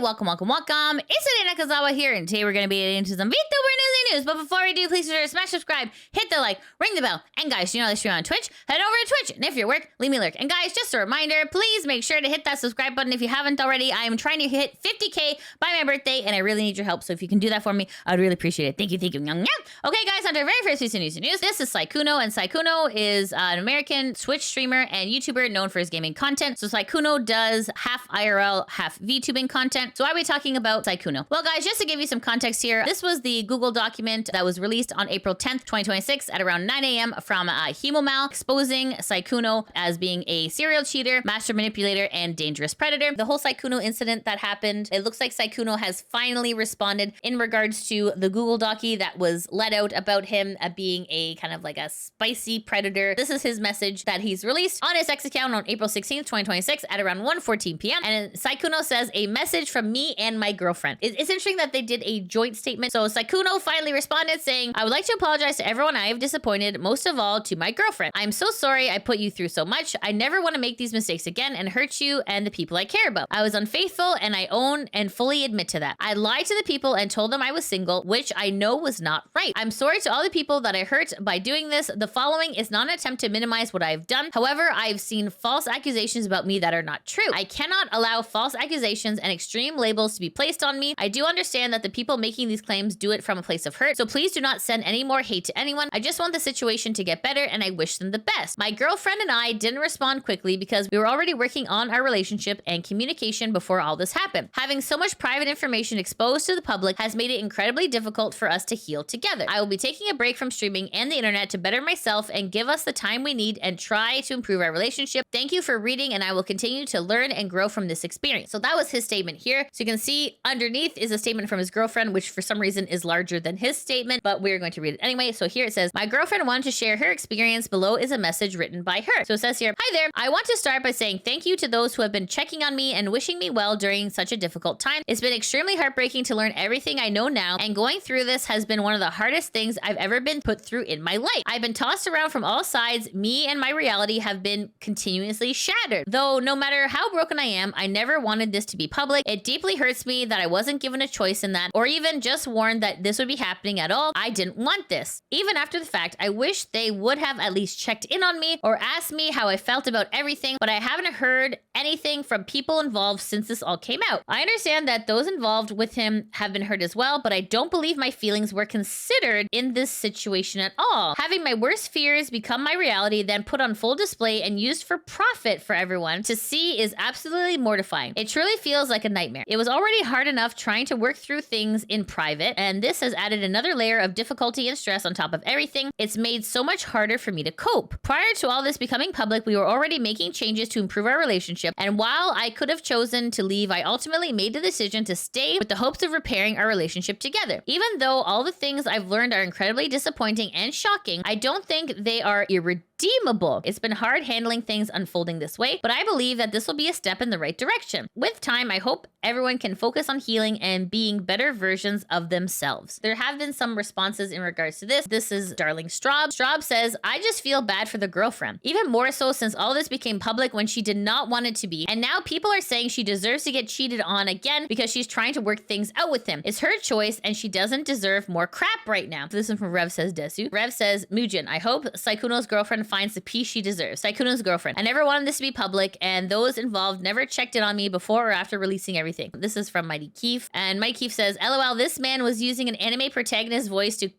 welcome. It's Lidia Nakazawa here, and today we're going to be getting into some VTuber Newsy news. But before we do, please be sure to smash subscribe, hit the like, ring the bell, and guys, you know this stream on Twitch, head over to Twitch, and if you're at work, leave me a lurk. And guys, just a reminder, please make sure to hit that subscribe button if you haven't already. I am trying to hit 50K by my birthday, and I really need your help, so if you can do that for me, I'd really appreciate it. Thank you. Okay, guys, on to our very first piece of Newsy news. This is Sykkuno, and Sykkuno is an American Twitch streamer and YouTuber known for his gaming content. So Sykkuno does half IRL, half VTubing content. So why are we talking about Sykkuno? Well, guys, just to give you some context here, this was the Google document that was released on April 10th, 2026 at around 9 a.m. from HACHIMA, exposing Sykkuno as being a serial cheater, master manipulator, and dangerous predator. The whole Sykkuno incident that happened, it looks like Sykkuno has finally responded in regards to the Google docu that was let out about him being a kind of like a spicy predator. This is his message that he's released on his X account on April 16th, 2026 at around 1:14 p.m. And Sykkuno says, a message from me and my girlfriend. It's interesting that they did a joint statement. So Sykkuno finally responded saying, I would like to apologize to everyone I have disappointed, most of all to my girlfriend. I'm so sorry I put you through so much. I never want to make these mistakes again and hurt you and the people I care about. I was unfaithful and I own and fully admit to that. I lied to the people and told them I was single, which I know was not right. I'm sorry to all the people that I hurt by doing this. The following is not an attempt to minimize what I've done. However, I've seen false accusations about me that are not true. I cannot allow false accusations and extreme labels to be placed on me. I do understand that the people making these claims do it from a place of hurt, so please do not send any more hate to anyone. I just want the situation to get better and I wish them the best. My girlfriend and I didn't respond quickly because we were already working on our relationship and communication before all this happened. Having so much private information exposed to the public has made it incredibly difficult for us to heal together. I will be taking a break from streaming and the internet to better myself and give us the time we need and try to improve our relationship. Thank you for reading, and I will continue to learn and grow from this experience. So that was his statement here. So you can see underneath is a statement from his girlfriend, which for some reason is larger than his statement, but we're going to read it anyway. So here it says, my girlfriend wanted to share her experience. Below is a message written by her. So it says here, hi there. I want to start by saying thank you to those who have been checking on me and wishing me well during such a difficult time. It's been extremely heartbreaking to learn everything I know now, and going through this has been one of the hardest things I've ever been put through in my life. I've been tossed around from all sides. Me and my reality have been continuously shattered. Though no matter how broken I am, I never wanted this to be public. It deeply hurts me that I wasn't given a choice in that, or even just warned that this would be happening at all. I didn't want this. Even after the fact, I wish they would have at least checked in on me or asked me how I felt about everything, but I haven't heard anything from people involved since this all came out. I understand that those involved with him have been hurt as well, but I don't believe my feelings were considered in this situation at all. Having my worst fears become my reality, then put on full display and used for profit for everyone to see is absolutely mortifying. It truly feels like a nightmare. It was already hard enough trying to work through things in private, and this has added another layer of difficulty and stress on top of everything. It's made so much harder for me to cope. Prior to all this becoming public, we were already making changes to improve our relationship, and while I could have chosen to leave, I ultimately made the decision to stay with the hopes of repairing our relationship together. Even though all the things I've learned are incredibly disappointing and shocking, I don't think they are irredeemable. It's been hard handling things unfolding this way, but I believe that this will be a step in the right direction. With time, I hope everyone can focus on healing and being better versions of themselves. There have been some responses in regards to this. This is Darling Straub. Straub says, I just feel bad for the girlfriend. Even more so since all this became public when she did not want it to be. And now people are saying she deserves to get cheated on again because she's trying to work things out with him. It's her choice and she doesn't deserve more crap right now. This is from Rev says Desu. Rev says, Mujin, I hope Sykkuno's girlfriend finds the peace she deserves. Sykkuno's girlfriend. I never wanted this to be public, and those involved never checked in on me before or after releasing everything. This is from Mighty Keef. And Mighty Keef says, LOL, this man was using an anime protagonist voice to...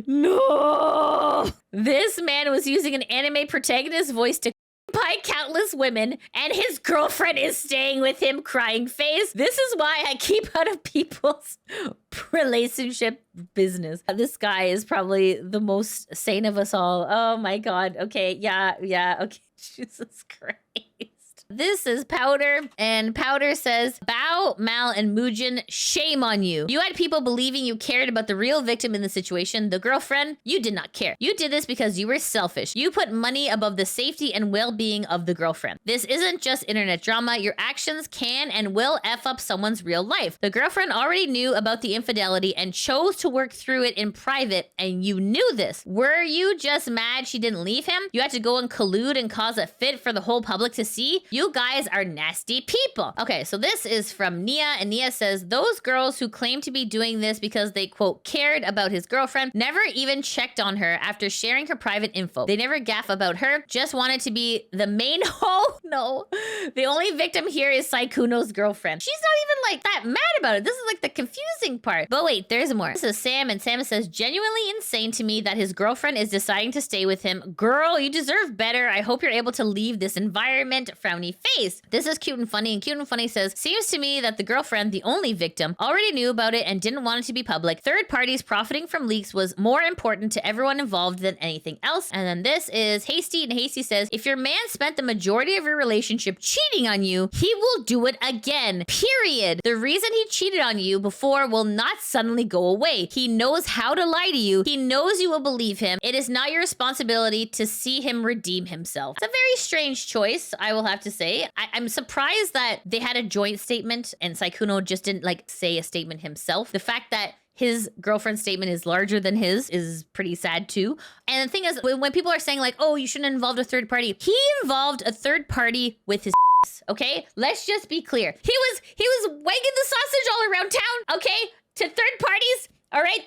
No. This man was using an anime protagonist voice to by countless women, and his girlfriend is staying with him, crying face. This is why I keep out of people's relationship business. This guy is probably the most sane of us all. Oh my god. Okay, yeah, okay. Jesus Christ. This is Powder, and Powder says, Bao, Mal, and Mujin, shame on you. You had people believing you cared about the real victim in the situation, the girlfriend. You did not care. You did this because you were selfish. You put money above the safety and well-being of the girlfriend. This isn't just internet drama. Your actions can and will F up someone's real life. The girlfriend already knew about the infidelity and chose to work through it in private, and you knew this. Were you just mad she didn't leave him? You had to go and collude and cause a fit for the whole public to see? You guys are nasty people. Okay, so this is from Nia, and Nia says, those girls who claim to be doing this because they, quote, cared about his girlfriend, never even checked on her after sharing her private info. They never gaff about her, just wanted to be the main hoe. No, the only victim here is Sykkuno's girlfriend. She's not even like that mad about it. This is like the confusing part. But wait, there's more. This is Sam, and Sam says, genuinely insane to me that his girlfriend is deciding to stay with him. Girl, you deserve better. I hope you're able to leave this environment. Frowny face. This is Cute and Funny, and Cute and Funny says, seems to me that the girlfriend, the only victim, already knew about it and didn't want it to be public. Third parties profiting from leaks was more important to everyone involved than anything else. And then this is Hasty, and Hasty says, if your man spent the majority of your relationship cheating on you, he will do it again. Period. The reason he cheated on you before will not suddenly go away. He knows how to lie to you. He knows you will believe him. It is not your responsibility to see him redeem himself. It's a very strange choice, I will have to say. I'm surprised that they had a joint statement and Sykkuno just didn't like say a statement himself. The fact that his girlfriend's statement is larger than his is pretty sad too. And the thing is, when people are saying like, oh, you shouldn't have involved a third party, he involved a third party with his okay? Let's just be clear. He was wagging the sausage all around town, okay? To third parties, all right?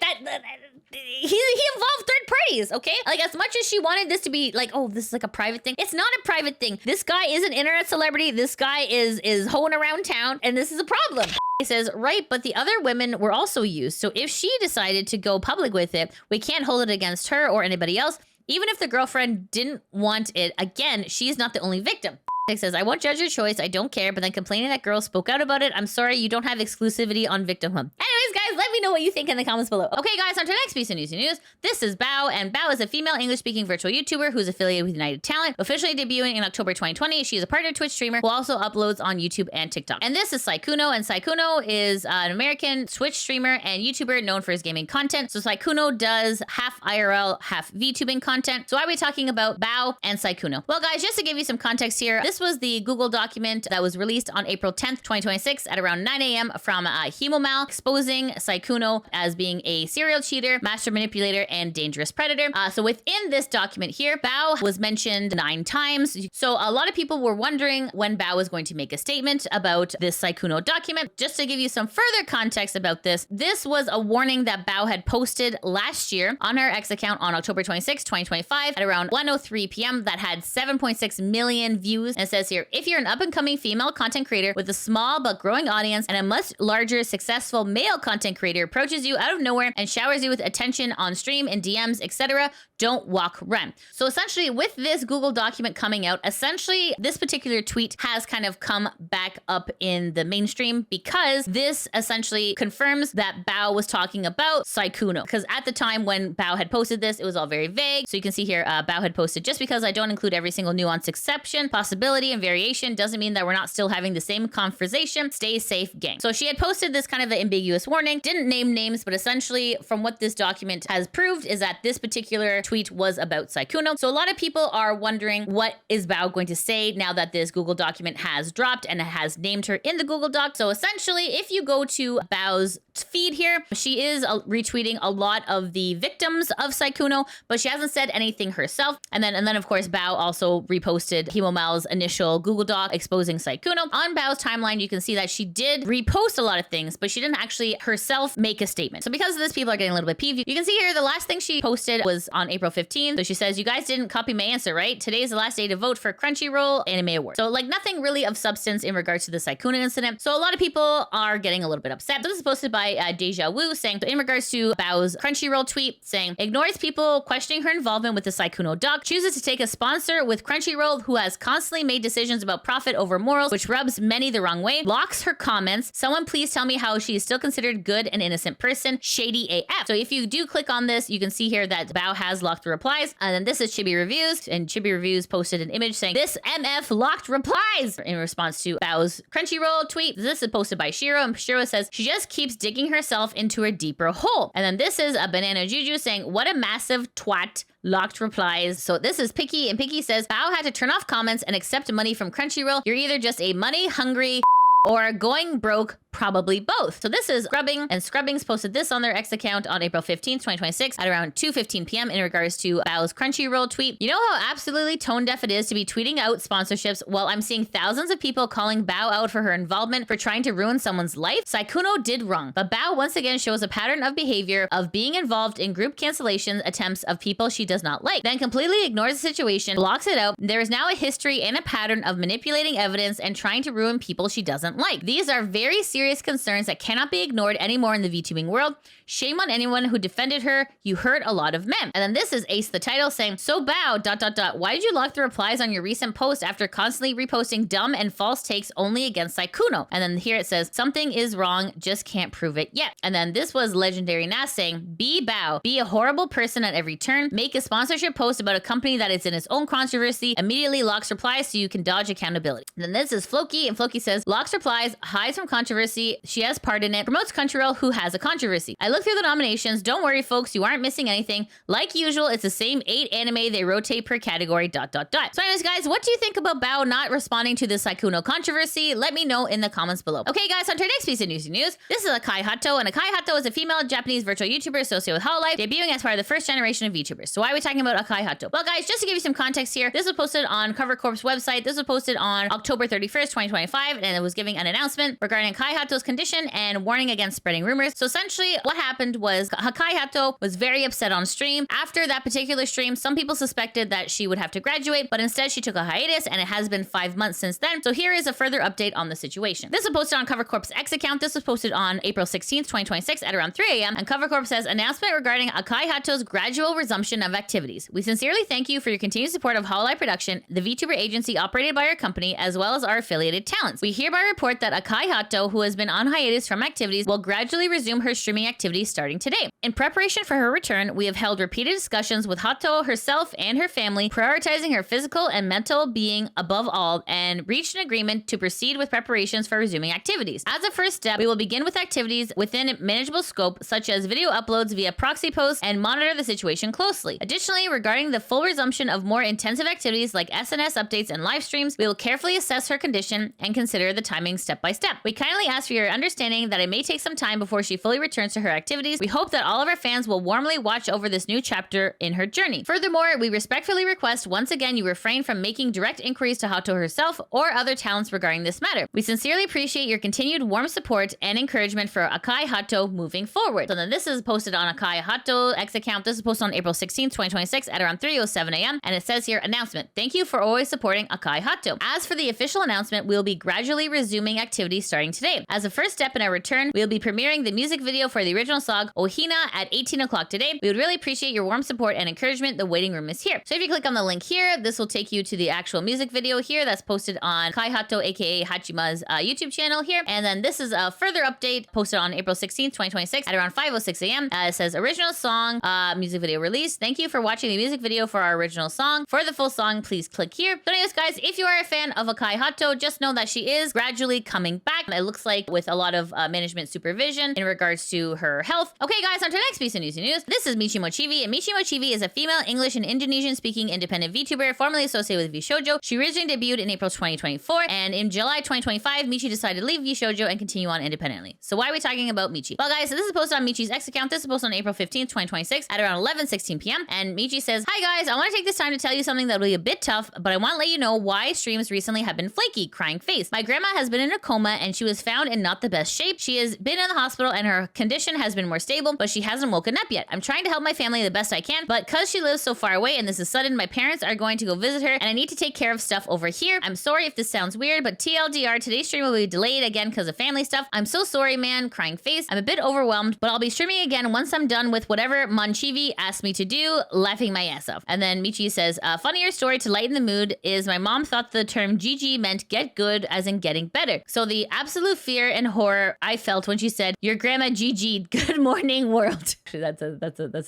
He involved third parties, okay? Like, as much as she wanted this to be like, oh, this is like a private thing, it's not a private thing. This guy is an internet celebrity. This guy is hoeing around town, and this is a problem. He says, right, but the other women were also used. So if she decided to go public with it, we can't hold it against her or anybody else. Even if the girlfriend didn't want it, again, she's not the only victim. Says, I won't judge your choice. I don't care. But then complaining that girls spoke out about it. I'm sorry, you don't have exclusivity on victimhood. Anyways, guys, let me know what you think in the comments below. Okay, guys, on to the next piece of Newsy news. This is Bao, and Bao is a female English-speaking virtual YouTuber who's affiliated with United Talent, officially debuting in October 2020. She is a partner Twitch streamer who also uploads on YouTube and TikTok. And this is Sykkuno, and Sykkuno is an American Twitch streamer and YouTuber known for his gaming content. So Sykkuno does half IRL, half VTubing content. So why are we talking about Bao and Sykkuno? Well, guys, just to give you some context here, this was the Google document that was released on April 10th, 2026 at around 9 a.m. from Hemomal, exposing Sykkuno as being a serial cheater, master manipulator, and dangerous predator. So within this document here, Bao was mentioned 9 times. So a lot of people were wondering when Bao was going to make a statement about this Sykkuno document. Just to give you some further context about this, this was a warning that Bao had posted last year on her X account on October 26, 2025 at around 1:03 p.m. that had 7.6 million views. And it says here, if you're an up-and-coming female content creator with a small but growing audience and a much larger successful male content creator approaches you out of nowhere and showers you with attention on stream and DMs, etc., don't walk, run. So essentially, with this Google document coming out, essentially this particular tweet has kind of come back up in the mainstream because this essentially confirms that Bao was talking about Sykkuno. Because at the time when Bao had posted this, it was all very vague. So you can see here, Bao had posted, just because I don't include every single nuance, exception, possibility, and variation doesn't mean that we're not still having the same conversation. Stay safe, gang. So she had posted this kind of an ambiguous warning, didn't name names, but essentially from what this document has proved is that this particular tweet was about Sykkuno. So a lot of people are wondering, what is Bao going to say now that this Google document has dropped and it has named her in the Google Doc? So essentially, if you go to Bao's feed here, she is retweeting a lot of the victims of Sykkuno, but she hasn't said anything herself. And then of course, Bao also reposted Hemomal's initial Google Doc exposing Sykkuno. On Bao's timeline, you can see that she did repost a lot of things, but she didn't actually herself make a statement. So because of this, people are getting a little bit peeved. You can see here, the last thing she posted was on April 15th. So she says, you guys didn't copy my answer, right? Today is the last day to vote for Crunchyroll Anime Award. So like nothing really of substance in regards to the Sykkuno incident. So a lot of people are getting a little bit upset. So this is posted by Deja Wu saying, so in regards to Bao's Crunchyroll tweet saying, ignores people questioning her involvement with the Sykkuno doc, chooses to take a sponsor with Crunchyroll who has constantly made decisions about profit over morals, which rubs many the wrong way, blocks her comments. Someone please tell me how she is still considered good and innocent person. Shady AF. So if you do click on this, you can see here that Bao has locked the replies. And then this is Chibi Reviews, and Chibi Reviews posted an image saying, this MF locked replies in response to Bao's Crunchyroll tweet. This is posted by Shiro, and Shiro says, she just keeps digging herself into a deeper hole. And then this is a Banana Juju saying, what a massive twat. Locked replies. So this is Picky, and Picky says, Bao had to turn off comments and accept money from Crunchyroll. You're either just a money hungry or going broke, probably both. So this is Scrubbing, and Scrubbings posted this on their X account on April 15th, 2026 at around 2:15 p.m. in regards to Bao's Crunchyroll tweet. You know how absolutely tone deaf it is to be tweeting out sponsorships while I'm seeing thousands of people calling Bao out for her involvement for trying to ruin someone's life? Sykkuno did wrong, but Bao once again shows a pattern of behavior of being involved in group cancellation attempts of people she does not like, then completely ignores the situation, blocks it out. There is now a history and a pattern of manipulating evidence and trying to ruin people she doesn't like. These are very serious concerns that cannot be ignored anymore in the VTubing world. Shame on anyone who defended her. You hurt a lot of men. And then this is Ace the title saying, so Bao ... why did you lock the replies on your recent post after constantly reposting dumb and false takes only against Sykkuno? And then here it says, something is wrong, just can't prove it yet. And then this was Legendary Nas saying, be Bao, be a horrible person at every turn, make a sponsorship post about a company that is in its own controversy, immediately locks replies so you can dodge accountability. And then this is Floki, and Floki says, locks replies, hides from controversty, she has part in it, promotes Crunchyroll who has a controversy. I looked through the nominations, don't worry folks, you aren't missing anything. Like usual, it's the same 8 anime they rotate per category, ... So anyways guys, what do you think about Bao not responding to the Sykkuno controversy? Let me know in the comments below. Okay guys, on to our next piece of Newsy news. This is Akai Haato, and Akai Haato is a female Japanese virtual YouTuber associated with Hololive, debuting as part of the first generation of VTubers. So why are we talking about Akai Haato? Well guys, just to give you some context here, this was posted on Cover Corp's website. This was posted on October 31st, 2025, and it was giving an announcement regarding Akai Haato's condition and warning against spreading rumors. So essentially what happened was Akai Haato was very upset on stream. After that particular stream, some people suspected that she would have to graduate, but instead she took a hiatus, and it has been 5 months since then. So here is a further update on the situation. This was posted on Cover Corp's X account. This was posted on April 16th, 2026 at around 3 a.m. And Cover Corp says, announcement regarding Akai Haato's gradual resumption of activities. We sincerely thank you for your continued support of Hololive Production, the VTuber agency operated by our company, as well as our affiliated talents. We hereby report that Akai Haato, who has been on hiatus from activities, will gradually resume her streaming activities starting today. In preparation for her return, we have held repeated discussions with Haato herself and her family, prioritizing her physical and mental being above all, and reached an agreement to proceed with preparations for resuming activities. As a first step, we will begin with activities within manageable scope, such as video uploads via proxy posts, and monitor the situation closely. Additionally, regarding the full resumption of more intensive activities like SNS updates and live streams, we will carefully assess her condition and consider the timing step by step. We kindly ask for your understanding that it may take some time before she fully returns to her activities. We hope that all of our fans will warmly watch over this new chapter in her journey. Furthermore, we respectfully request once again you refrain from making direct inquiries to Haato herself or other talents regarding this matter. We sincerely appreciate your continued warm support and encouragement for Akai Haato moving forward. So then this is posted on Akai Haato X account. This is posted on April 16th, 2026 at around 3:07 a.m. And it says here, announcement. Thank you for always supporting Akai Haato. As for the official announcement, we will be gradually resuming activities starting today. As a first step in our return, we will be premiering the music video for the original song Ohina at 18 o'clock today. We would really appreciate your warm support and encouragement. The waiting room is here. So if you click on the link here, this will take you to the actual music video here that's posted on Akai Haato, aka HACHIMA's YouTube channel here. And then this is a further update posted on April 16th, 2026 at around 5:06 a.m. It says original song, music video release. Thank you for watching the music video for our original song. For the full song, please click here. So anyways, guys, if you are a fan of Akai Haato, just know that she is gradually coming back. It looks like with a lot of management supervision in regards to her health. Okay, guys, on to the next piece of Newsy news. This is Michi Mochievee, and Michi Mochievee is a female English and Indonesian-speaking independent VTuber formerly associated with VShojo. She originally debuted in April 2024, and in July 2025, Michi decided to leave VShojo and continue on independently. So why are we talking about Michi? Well, guys, so this is posted on Michi's X account. This is posted on April 15th, 2026 at around 11:16 p.m. And Michi says, hi guys, I want to take this time to tell you something that will be a bit tough, but I want to let you know why streams recently have been flaky, crying face. My grandma has been in a coma and she was found in not the best shape. She has been in the hospital and her condition has been more stable, but she hasn't woken up yet. I'm trying to help my family the best I can, but because she lives so far away and this is sudden, my parents are going to go visit her and I need to take care of stuff over here. I'm sorry if this sounds weird, but TLDR, today's stream will be delayed again because of family stuff. I'm so sorry, man, crying face. I'm a bit overwhelmed, but I'll be streaming again once I'm done with whatever Mochievee asked me to do, laughing my ass off. And then Michi says, a funnier story to lighten the mood is my mom thought the term GG meant get good as in getting better. So the absolute fear and horror I felt when she said, your grandma GG'd, good morning world. That's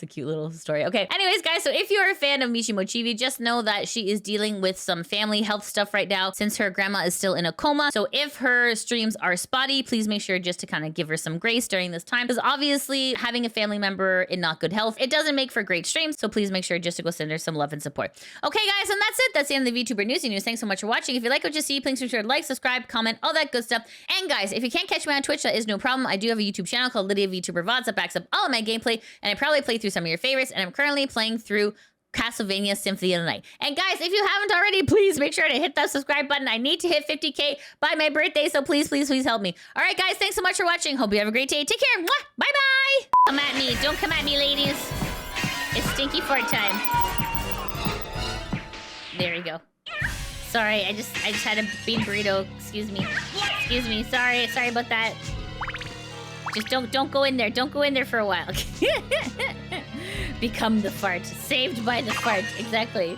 a cute little story. Okay. Anyways, guys, so if you're a fan of Michi Mochievee, just know that she is dealing with some family health stuff right now since her grandma is still in a coma. So if her streams are spotty, please make sure just to kind of give her some grace during this time, because obviously having a family member in not good health, it doesn't make for great streams. So please make sure just to go send her some love and support. Okay, guys, and that's it. That's the end of the VTuber Newsy news. Thanks so much for watching. If you like what you see, please make sure to like, subscribe, comment, all that good stuff. And guys, if you can't catch me on Twitch, that is no problem. I do have a YouTube channel called Lidia VTuber VODs that backs up all of my gameplay, and I probably play through some of your favorites, and I'm currently playing through Castlevania Symphony of the Night. And guys, if you haven't already, please make sure to hit that subscribe button. I need to hit 50K by my birthday, so please, please, please help me. All right, guys, thanks so much for watching. Hope you have a great day. Take care. Mwah! Bye-bye. Come at me. Don't come at me, ladies. It's stinky fart time. There we go. Sorry, I just had a bean burrito. Excuse me. Excuse me. Sorry about that. Just don't go in there. Don't go in there for a while. Become the fart. Saved by the fart. Exactly.